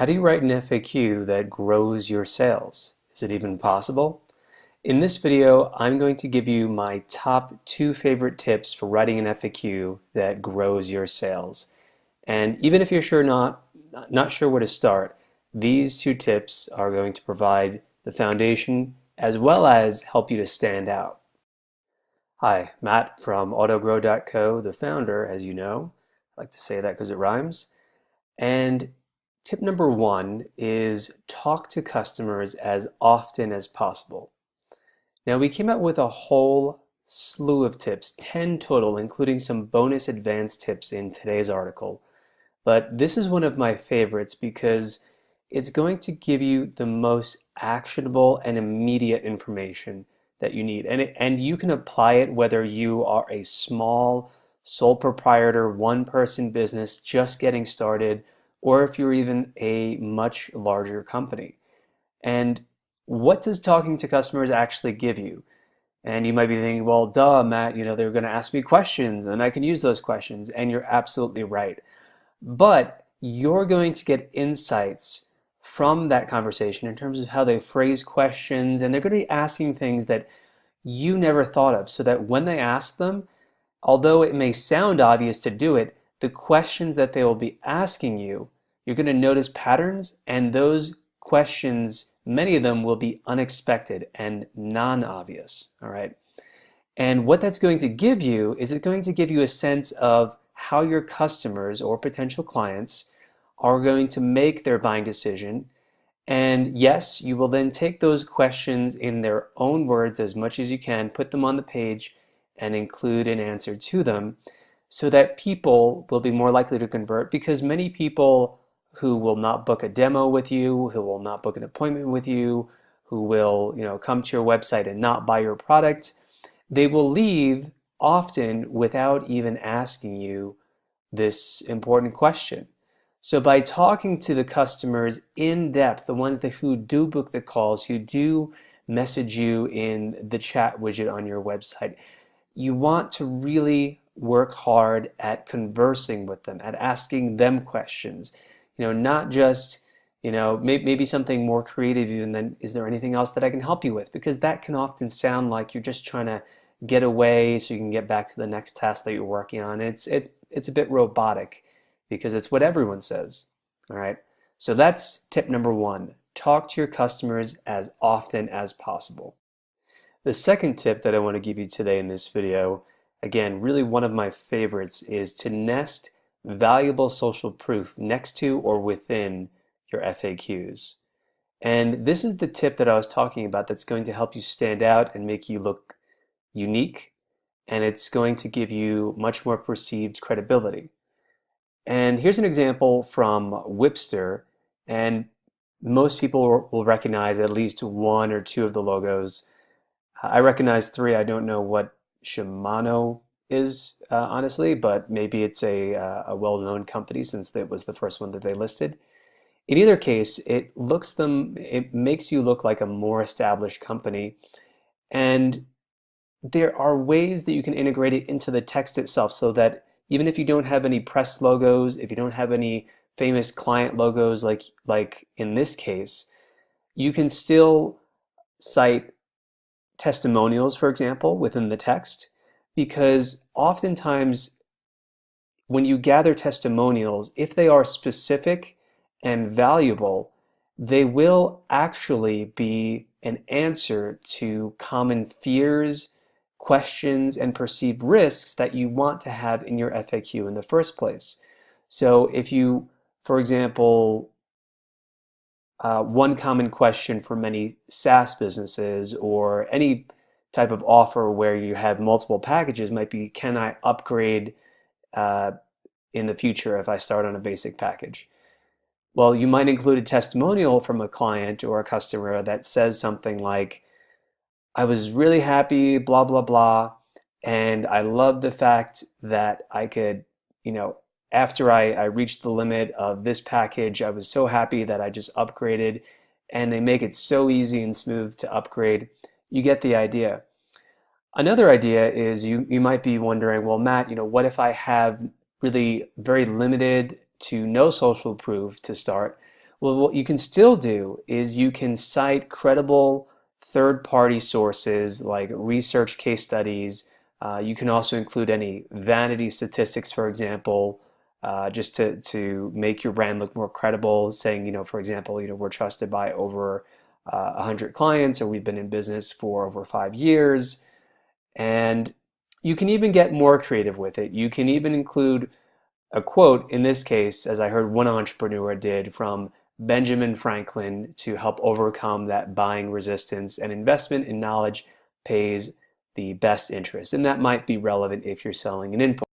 How do you write an FAQ that grows your sales? Is it even possible? In this video, I'm going to give you my top 2 favorite tips for writing an FAQ that grows your sales. And even if you're not sure where to start, these 2 tips are going to provide the foundation as well as help you to stand out. Hi, Matt from autogrow.co, the founder, as you know. I like to say that because it rhymes. And tip number 1 is talk to customers as often as possible. Now, we came out with a whole slew of tips, 10 total, including some bonus advanced tips in today's article. But this is one of my favorites because it's going to give you the most actionable and immediate information that you need. And you can apply it whether you are a small sole proprietor, one-person business just getting started, or if you're even a much larger company. And what does talking to customers actually give you? And you might be thinking, well, duh, Matt, they're going to ask me questions and I can use those questions. And you're absolutely right. But you're going to get insights from that conversation in terms of how they phrase questions, and they're going to be asking things that you never thought of, so that when they ask them, although it may sound obvious to do it, the questions that they will be asking you, you're going to notice patterns, and those questions, many of them will be unexpected and non-obvious, all right? And what that's going to give you is it's going to give you a sense of how your customers or potential clients are going to make their buying decision. And yes, you will then take those questions in their own words as much as you can, put them on the page, and include an answer to them, so that people will be more likely to convert, because many people who will not book a demo with you, who will not book an appointment with you, who will come to your website and not buy your product, they will leave often without even asking you this important question. So by talking to the customers in depth, the ones who do book the calls, who do message you in the chat widget on your website, you want to really work hard at conversing with them, at asking them questions. Not just, maybe something more creative even than, is there anything else that I can help you with? Because that can often sound like you're just trying to get away so you can get back to the next task that you're working on. It's a bit robotic because it's what everyone says, all right? So that's tip number 1. Talk to your customers as often as possible. The second tip that I want to give you today in this video, again, really one of my favorites, is to nest valuable social proof next to or within your FAQs. And this is the tip that I was talking about that's going to help you stand out and make you look unique, and it's going to give you much more perceived credibility. And here's an example from Whipster, and most people will recognize at least 1 or 2 of the logos. I recognize 3. I don't know what Shimano is, honestly, but maybe it's a well-known company since it was the first one that they listed. In either case, it makes you look like a more established company, and there are ways that you can integrate it into the text itself, so that even if you don't have any press logos, if you don't have any famous client logos like in this case, you can still cite testimonials, for example, within the text, because oftentimes when you gather testimonials, if they are specific and valuable, they will actually be an answer to common fears, questions, and perceived risks that you want to have in your FAQ in the first place. So if you, for example, one common question for many SaaS businesses or any type of offer where you have multiple packages might be, can I upgrade in the future if I start on a basic package? Well, you might include a testimonial from a client or a customer that says something like, I was really happy, blah, blah, blah, and I love the fact that I could, after I reached the limit of this package, I was so happy that I just upgraded, and they make it so easy and smooth to upgrade. You get the idea. Another idea is you might be wondering, well, Matt, what if I have really very limited to no social proof to start? Well, what you can still do is you can cite credible third-party sources like research case studies. You can also include any vanity statistics, for example, just to make your brand look more credible, saying, for example, we're trusted by over 100 clients, or we've been in business for over 5 years. And you can even get more creative with it. You can even include a quote, in this case, as I heard one entrepreneur did, from Benjamin Franklin to help overcome that buying resistance, and investment in knowledge pays the best interest. And that might be relevant if you're selling an info.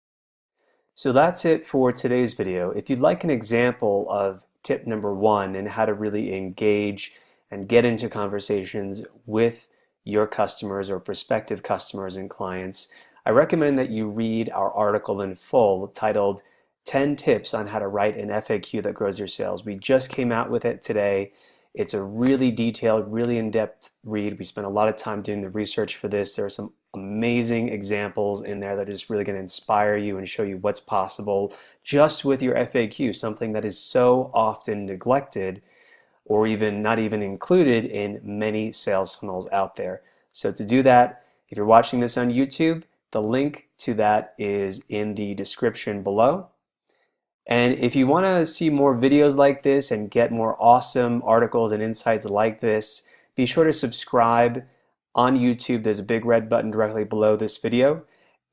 So that's it for today's video. If you'd like an example of tip number 1 and how to really engage and get into conversations with your customers or prospective customers and clients, I recommend that you read our article in full titled 10 Tips on How to Write an FAQ That Grows Your Sales. We just came out with it today. It's a really detailed, really in-depth read. We spent a lot of time doing the research for this. There are some amazing examples in there that are just really going to inspire you and show you what's possible just with your FAQ, something that is so often neglected or even not even included in many sales funnels out there. So to do that, if you're watching this on YouTube, the link to that is in the description below. And if you want to see more videos like this and get more awesome articles and insights like this, be sure to subscribe on YouTube. There's a big red button directly below this video,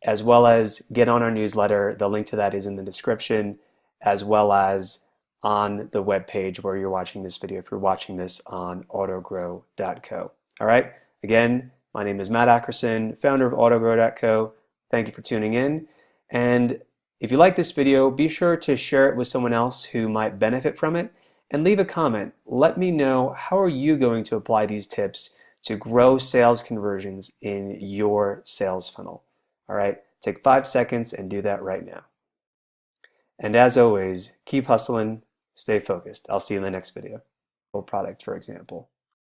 as well as get on our newsletter. The link to that is in the description, as well as on the webpage where you're watching this video if you're watching this on autogrow.co. All right, again, my name is Matt Ackerson, founder of autogrow.co. Thank you for tuning in. And if you like this video, be sure to share it with someone else who might benefit from it, and leave a comment. Let me know, how are you going to apply these tips to grow sales conversions in your sales funnel? All right, take 5 seconds and do that right now. And as always, keep hustling, stay focused. I'll see you in the next video. Product, for example.